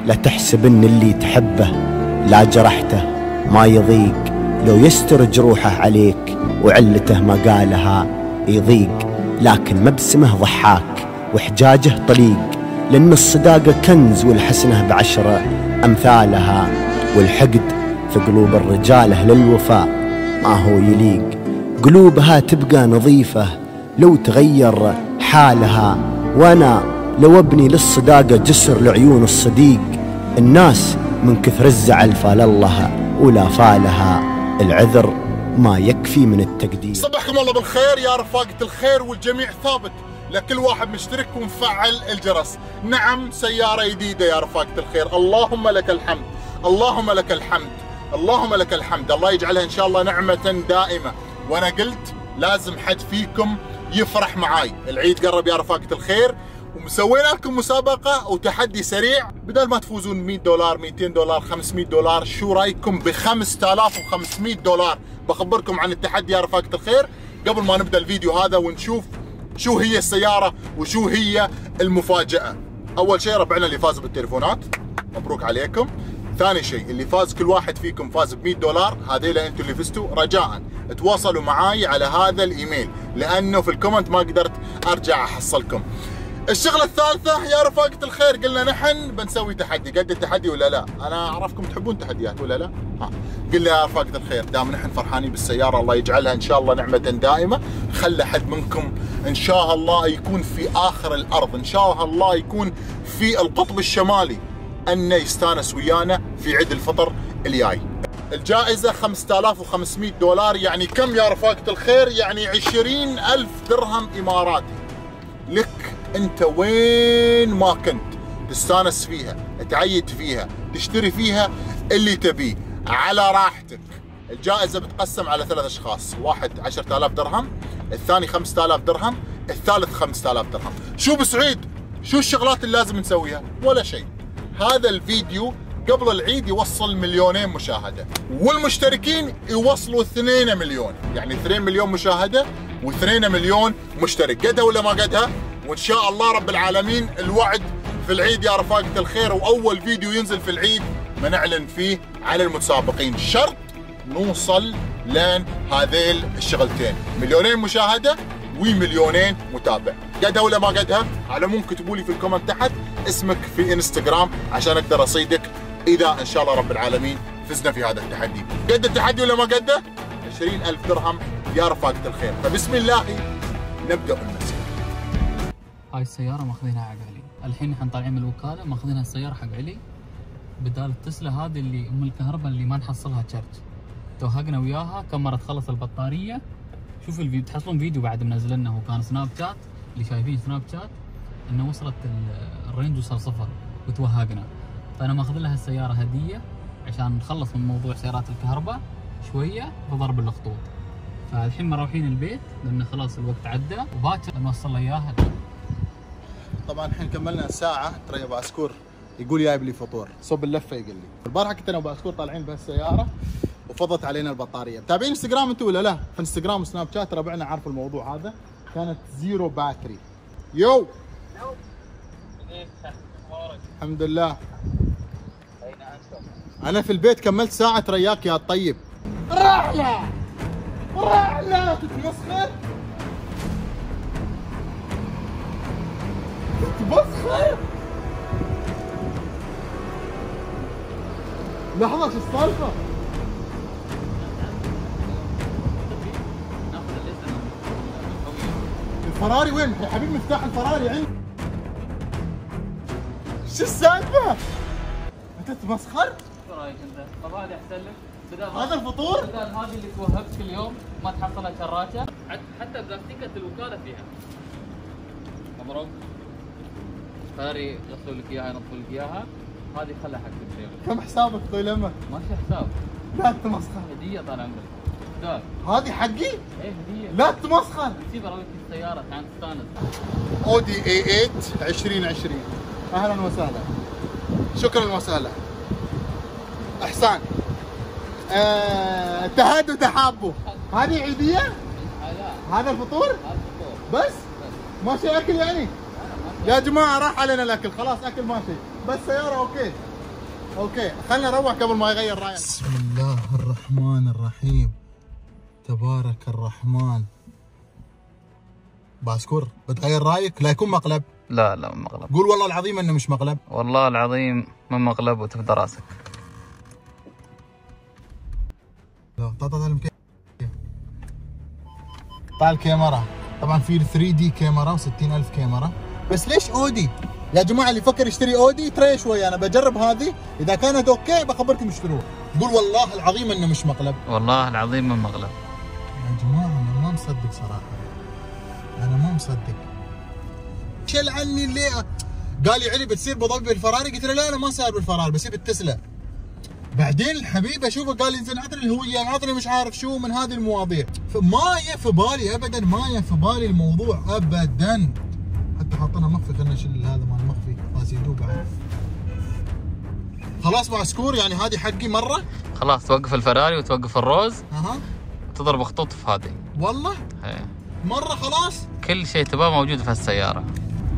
لا تحسب ان اللي تحبه لا جرحته ما يضيق، لو يستر جروحه عليك وعلته ما قالها يضيق، لكن مبسمه ضحاك وحجاجه طليق، لأن الصداقة كنز والحسنة بعشرة أمثالها، والحقد في قلوب الرجاله للوفاء ما هو يليق، قلوبها تبقى نظيفة لو تغير حالها، وأنا لو أبني للصداقة جسر لعيون الصديق، الناس من كثر الزعل فال الله ولا فالها، العذر ما يكفي من التقدير. صبحكم الله بالخير يا رفاقة الخير، والجميع ثابت لكل واحد مشترك ومفعل الجرس. نعم سيارة جديدة يا رفاقة الخير، اللهم لك الحمد، اللهم لك الحمد، اللهم لك الحمد، الله يجعلها إن شاء الله نعمة دائمة. وأنا قلت لازم حد فيكم يفرح معاي، العيد قرب يا رفاقة الخير، ومسوينا لكم مسابقة وتحدي سريع، بدل ما تفوزون 100 دولار 200 دولار 500 دولار، شو رايكم ب 5500 دولار؟ بخبركم عن التحدي يا رفاقة الخير قبل ما نبدأ الفيديو هذا ونشوف شو هي السيارة وشو هي المفاجأة. أول شيء ربعنا اللي فاز بالتليفونات، مبروك عليكم. ثاني شيء اللي فاز، كل واحد فيكم فاز ب 100 دولار، هذيلا انتم اللي فزتوا. رجاء تواصلوا معاي على هذا الايميل لانه في الكومنت ما قدرت ارجع احصلكم. الشغلة الثالثة يا رفاقة الخير، قلنا نحن بنسوي تحدي، قد التحدي ولا لا؟ انا اعرفكم تحبون تحديات ولا لا؟ قلنا يا رفاقة الخير دام نحن فرحانين بالسيارة، الله يجعلها ان شاء الله نعمة دائمة، خلى حد منكم ان شاء الله يكون في اخر الارض، ان شاء الله يكون في القطب الشمالي، انه يستانس ويانا في عيد الفطر الجاي. الجائزة 5500 دولار، يعني كم يا رفاقة الخير؟ يعني 20,000 درهم اماراتي. لك انت وين ما كنت تستانس فيها، تعيد فيها، تشتري فيها اللي تبيه على راحتك. الجائزة بتقسم على 3 اشخاص، واحد 10,000 درهم، الثاني 5000 درهم، الثالث 5000 درهم. شو بسعيد؟ شو الشغلات اللي لازم نسويها؟ ولا شيء. هذا الفيديو قبل العيد يوصل 2,000,000 مشاهدة، والمشتركين يوصلوا 2 مليون، يعني 2 مليون مشاهدة و2 مليون مشترك. قدها ولا ما قدها؟ وإن شاء الله رب العالمين الوعد في العيد يا رفاقة الخير، وأول فيديو ينزل في العيد بنعلن فيه على المتسابقين. شرط نوصل لين هذيل الشغلتين، 2,000,000 مشاهدة و2,000,000 متابع. قدها ولا ما قدها؟ على العموم كتبوا لي في الكومنت تحت اسمك في انستغرام عشان اقدر اصيدك اذا ان شاء الله رب العالمين فزنا في هذا التحدي. قد التحدي ولا ما قده؟ 20,000 درهم يا رفاقة الخير. فبسم الله نبدأ المسير. هاي السيارة ماخذينها حق علي، الحين احنا طالعين من الوكالة ماخذينها السيارة حق علي، بدال التسلا هذه اللي ام الكهرباء اللي ما نحصلها تشارج. توهقنا وياها كم مرة تخلص البطارية. شوف الفيديو، تحصلون فيديو بعد منزلناه، هو كان سناب شات، اللي شايفين سناب شات انه وصلت الرينج وصل 0 وتوهقنا. فانا ماخذ لها السيارة هدية عشان نخلص من موضوع سيارات الكهرباء شوية في ضرب الخطوط. فالحين مروحين البيت لان خلاص الوقت عدى، وباكر نوصل له اياها. طبعا الحين كملنا ساعة، ترى يا باسكور يقول جايب لي فطور، صوب اللفة يقول لي. البارحة كنت انا وباسكور طالعين بهالسيارة وفضت علينا البطارية. متابعين انستغرام انتم ولا لا؟ في انستغرام وسناب شات ربعنا عارفوا الموضوع هذا، كانت زيرو باتري. يو الحمد لله. انا في البيت كملت ساعة ترياك يا طيب. رحلة رحلة تتمسخر تتمسخر. لحظة شو السالفة؟ الفراري وين؟ يا حبيبي مفتاح الفراري عندي. شو السالفة؟ انت تتمسخر؟ شو رايك انت؟ طب هذه احسن لك؟ هذا الفطور؟ بدل هذه اللي توهقت كل يوم ما تحصلها شراكة، حتى بلاستيكة الوكالة فيها. مبروك. فاري يغسلوا لك اياها، ينظفوا لك اياها، هذه خلها حق الشيخ. كم حسابك طويل امك؟ ماشي حساب. لا تتمسخر. هدية طال عمرك. دار. هذه حقي؟ ايه هدية. لا تتمسخر. نسيب ارويك السيارة عشان تستانس. اودي A8 2020. اهلا وسهلا. شكرا وسهلا. احسان. تهاد وتحابوا. هذه عيدية؟ هذا الفطور؟ هذا الفطور. بس؟ ما شيء اكل يعني؟ يا جماعة راح علينا الاكل، خلاص اكل ما شيء، بس سيارة اوكي. اوكي خلنا نروح قبل ما يغير رايه. بسم الله الرحمن الرحيم، تبارك الرحمن. باسكور بتغير رايك؟ لا يكون مقلب. لا لا مقلب. قول والله العظيم انه مش مقلب. والله العظيم من مقلب وتفدى راسك. لا طالع الكاميرا. طبعا في 3D كاميرا و60,000 كاميرا. بس ليش اودي؟ يا جماعه اللي يفكر يشتري اودي ترى شوي، انا بجرب هذه اذا كانت اوكي بخبركم اشتروه. قول والله العظيم انه مش مقلب. والله العظيم من مقلب. يا جماعه انا ما مصدق صراحه، انا ما مصدق. شل عني اللي قال لي علي بتصير بضبي بالفراري، قلت له لا انا ما صاير بالفراري بس بالتسلا. بعدين الحبيب اشوفه قال لي انزين عطني الهويه، عطني مش عارف شو من هذه المواضيع، فما في بالي ابدا، ما في بالي الموضوع ابدا. حتى حاطينها مخفي، خلينا نشيل هذا مال المخفي راس يدوب بعد. خلاص معسكور يعني هذه حقي مره؟ خلاص توقف الفراري وتوقف الروز. اها وتضرب خطوط في هذه. والله؟ ايه مره خلاص؟ كل شيء تبغاه موجود في هالسيارة.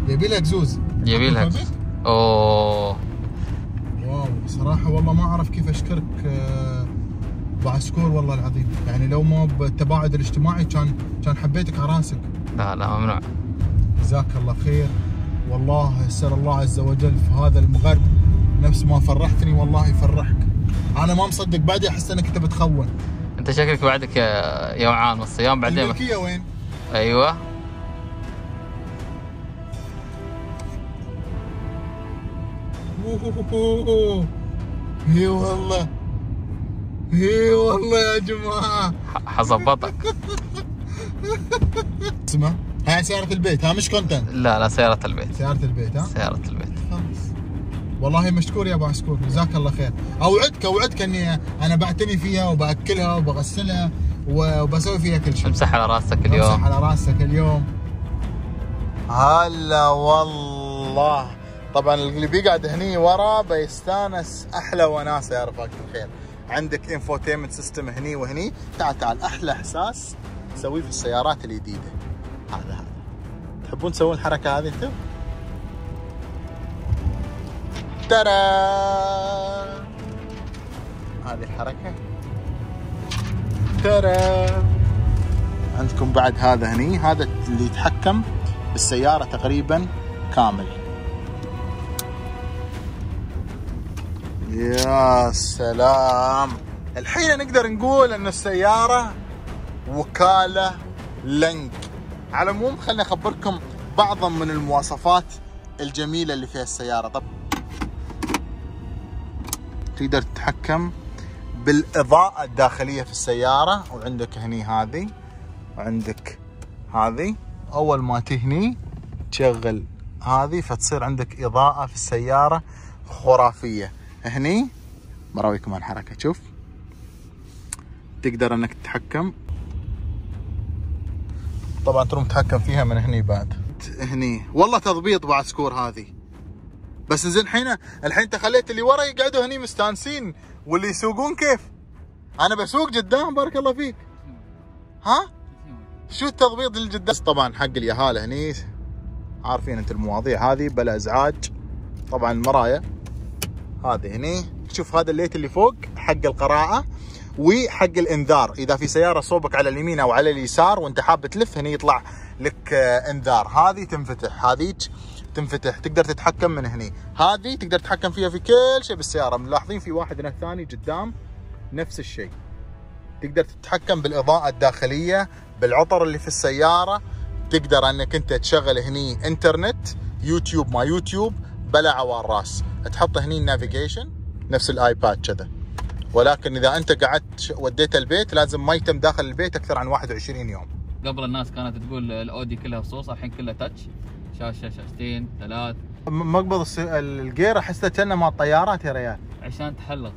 يبي لك زوز. يبي لك. اوه واو صراحة والله ما اعرف كيف اشكرك بعسكور والله العظيم، يعني لو ما بالتباعد الاجتماعي كان حبيتك على راسك. لا لا ممنوع. جزاك الله خير والله، اسال الله عز وجل في هذا المغرب نفس ما فرحتني والله يفرحك. انا ما مصدق بعدي احس انك انت بتخون. انت شكلك بعدك يا وعان الصيام بعدين. الملكية وين؟ ايوه اي والله، اي والله يا جماعة حظبطك. اسمع هاي سيارة البيت، ها مش كونتنت. لا لا سيارة البيت. سيارة البيت ها؟ سيارة البيت. خلاص والله مشكور يا ابو عسكور، جزاك الله خير. اوعدك اني انا بعتني فيها وباكلها وبغسلها وبسوي فيها كل شيء. امسح على راسك اليوم. امسح على راسك اليوم. هلا والله. طبعا اللي بيقعد هني ورا بيستانس احلى وناسه يا رفاقة الخير. عندك انفوتيمنت سيستم هني وهني. تعال احلى احساس تسويه في السيارات الجديده. هذا تحبون تسوون الحركه هذه انتم؟ ترى هذه الحركه. ترى عندكم بعد هذا هني، هذا اللي يتحكم بالسياره تقريبا كامل. يا سلام. الحين نقدر نقول ان السياره وكاله لنك. على العموم خليني اخبركم بعضا من المواصفات الجميله اللي فيها السياره. طب تقدر تتحكم بالاضاءه الداخليه في السياره، وعندك هني هذه وعندك هذه. اول ما تهني تشغل هذه فتصير عندك اضاءه في السياره خرافيه. هني براوي كمان حركه، شوف تقدر انك تتحكم. طبعا تروم تتحكم فيها من هني بعد. هني والله تضبيط بعسكور هذه. بس زين الحين انت خليت اللي ورا يقعدوا هني مستانسين واللي يسوقون كيف؟ انا بسوق قدام بارك الله فيك. ها؟ شو التضبيط اللي قدام؟ طبعا حق اليهاله هني عارفين انت المواضيع هذه بلا ازعاج. طبعا المرايا هذه هني، شوف هذا الليت اللي فوق حق القراءة وحق الانذار. اذا في سيارة صوبك على اليمين او على اليسار وانت حاب تلف هني يطلع لك انذار. هذه تنفتح، هذيك تنفتح، تقدر تتحكم من هني. هذه تقدر تتحكم فيها في كل شيء بالسيارة. ملاحظين في واحد هنا ثاني قدام نفس الشيء. تقدر تتحكم بالاضاءة الداخلية، بالعطر اللي في السيارة. تقدر انك انت تشغل هني انترنت، يوتيوب ما يوتيوب بلا عوار راس. تحط هني النافيجيشن نفس الايباد كذا، ولكن اذا انت قعدت وديت البيت لازم ما يتم داخل البيت اكثر عن 21 يوم. قبل الناس كانت تقول الاودي كلها صوص، الحين كلها تاتش، شاشه شاشتين ثلاث. مقبض الجير احسه كانه مال الطيارات يا ريال. عشان تحلق.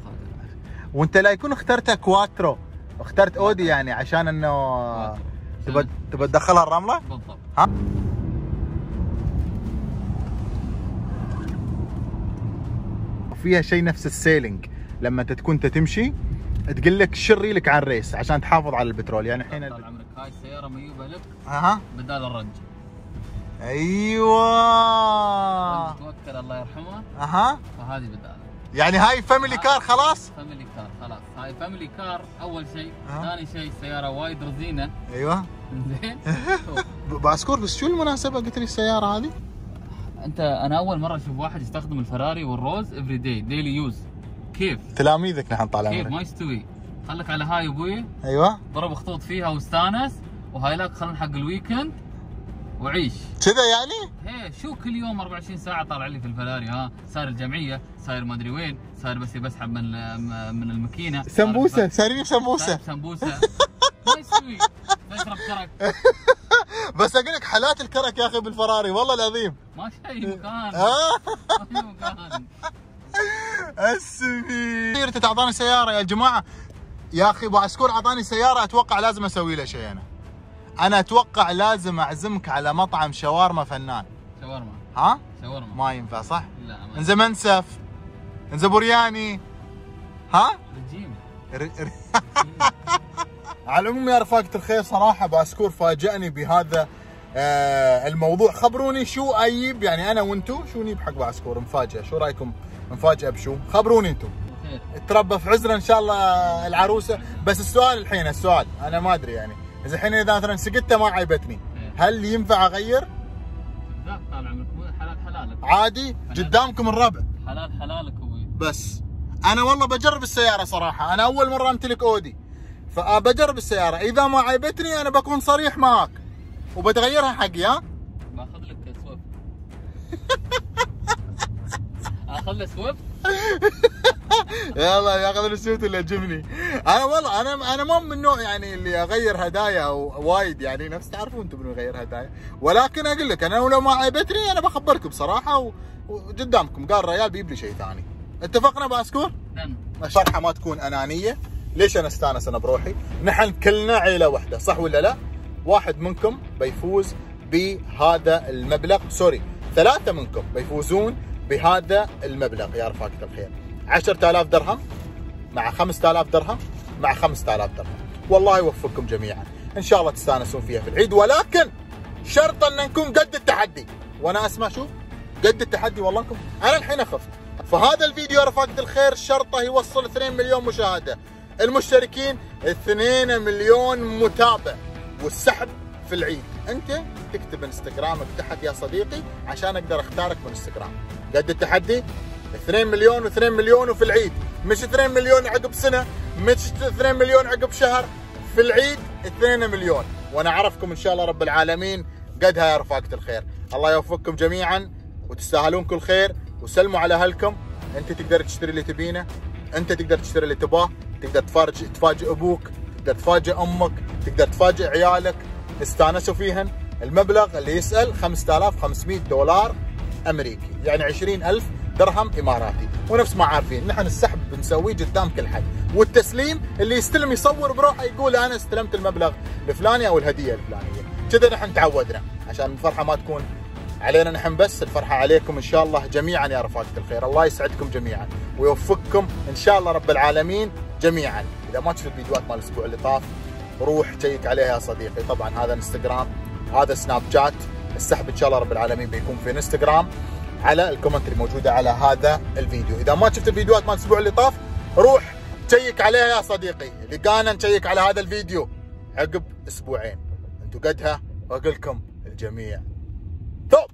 وانت لا يكون اخترتها كواترو، اخترت اودي يعني عشان انه تبى تدخلها الرمله؟ بالضبط. ها؟ فيها شيء نفس السيلينج، لما تكون تمشي تقول لك شري لك على الريس عشان تحافظ على البترول. يعني الحين طال عمرك هاي السياره ميوبه لك بدال الرنج. ايوه توكل الله يرحمه. فهذه بدالها. يعني هاي فاميلي كار خلاص؟ فاميلي كار خلاص، هاي فاميلي كار اول شيء. ثاني شيء السياره وايد رزينه. ايوه زين. باسكور بس شو المناسبه قلت لي السياره هذه؟ انا اول مره اشوف واحد يستخدم الفراري والروز افري داي ديلي يوز. كيف؟ تلاميذك نحن طال كيف عمرك. ما يستوي؟ خلك على هاي ابوي. ايوه ضرب خطوط فيها واستانس، وهاي لك خلنا حق الويكند وعيش كذا يعني؟ هي شو كل يوم 24 ساعه طالع لي في الفراري. ها صاير الجمعيه، صاير ما ادري وين، صاير بس بسحب من الماكينه. سمبوسه سارين بسمبوسه. سمبوسه ما يستوي. بشرب كرك. بس اقول لك حالات الكرك يا اخي بالفراري والله العظيم. ما شيء مكان. ما في مكان. اسمي انت تعطاني سياره يا جماعه. يا اخي ابو عسكور اعطاني سياره، اتوقع لازم اسوي له شيء. انا اتوقع لازم اعزمك على مطعم شاورما فنان. شاورما. ها؟ شاورما ما ينفع صح؟ لا ما انزين منسف، انزين بورياني، ها؟ رجيم. على العموم يا رفاقة الخير صراحة باسكور فاجأني بهذا الموضوع. خبروني شو اجيب يعني انا وانتو، شو نجيب حق باسكور مفاجأة؟ شو رايكم مفاجأة بشو؟ خبروني انتو. خير. تربى في عزرة ان شاء الله العروسة. بس السؤال الحين، السؤال انا ما ادري يعني اذا الحين اذا مثلا سقتها ما عيبتني هل ينفع اغير؟ لا طال عمرك حلال حلالك. عادي قدامكم الربع. حلال حلالك ابوي. بس انا والله بجرب السيارة صراحة، انا اول مرة امتلك اودي فبجرب السيارة، اذا ما عيبتني انا بكون صريح معك وبتغيرها حقي. ها؟ باخذ لك سويفت. اخذ له سويفت. يلا ياخذ السويفت اللي يعجبني. انا والله انا مو من النوع يعني اللي اغير هدايا وايد، يعني نفس تعرفون انتم انه اغير هدايا، ولكن اقول لك انا لو ما عيبتني انا بخبركم صراحه وقدامكم. قال الرجال بيجيب لي شيء ثاني. اتفقنا باسكور؟ نعم. الفرحه ما تكون انانيه. ليش انا استانس انا بروحي؟ نحن كلنا عيله واحده صح ولا لا؟ واحد منكم بيفوز بهذا المبلغ، سوري 3 منكم بيفوزون بهذا المبلغ يا رفاقة الخير. 10,000 درهم مع 5,000 درهم مع 5,000 درهم. والله يوفقكم جميعا، ان شاء الله تستانسون فيها في العيد، ولكن شرط ان نكون قد التحدي. وانا اسمع شو؟ قد التحدي. والله انكم انا الحين اخفت. فهذا الفيديو يا رفاقة الخير شرطه يوصل 2 مليون مشاهدة، المشتركين 2 مليون متابع، والسحب في العيد. انت تكتب انستغرامك تحت يا صديقي عشان اقدر اختارك من انستغرام. قد التحدي 2 مليون و2 مليون وفي العيد، مش 2 مليون عقب سنة، مش 2 مليون عقب شهر، في العيد 2 مليون. وانا اعرفكم ان شاء الله رب العالمين قدها يا رفاقة الخير. الله يوفقكم جميعا وتستاهلون كل خير، وسلموا على اهلكم. انت تقدر تشتري اللي تبينه، انت تقدر تشتري اللي تباه، تقدر تفاجئ ابوك، تقدر تفاجئ امك، تقدر تفاجئ عيالك. استانسوا فيهن. المبلغ اللي يسأل $5,500 امريكي، يعني 20,000 درهم اماراتي. ونفس ما عارفين نحن السحب بنسويه قدام كل حد، والتسليم اللي يستلم يصور بروحه يقول انا استلمت المبلغ الفلاني او الهديه الفلانيه. كذا نحن تعودنا، عشان الفرحه ما تكون علينا نحن بس، الفرحه عليكم ان شاء الله جميعا يا رفاقة الخير. الله يسعدكم جميعا ويوفقكم ان شاء الله رب العالمين جميعا. اذا ما تشوف الفيديوهات مال الاسبوع اللي طاف روح تشيك عليها يا صديقي. طبعا هذا انستغرام، هذا سناب شات. السحب ان شاء الله رب العالمين بيكون في انستغرام على الكومنت اللي موجوده على هذا الفيديو. اذا ما شفت الفيديوهات مال الاسبوع اللي طاف روح تشيك عليها يا صديقي. لقانا نشيك على هذا الفيديو عقب اسبوعين. انتم قدها واقول لكم الجميع توب.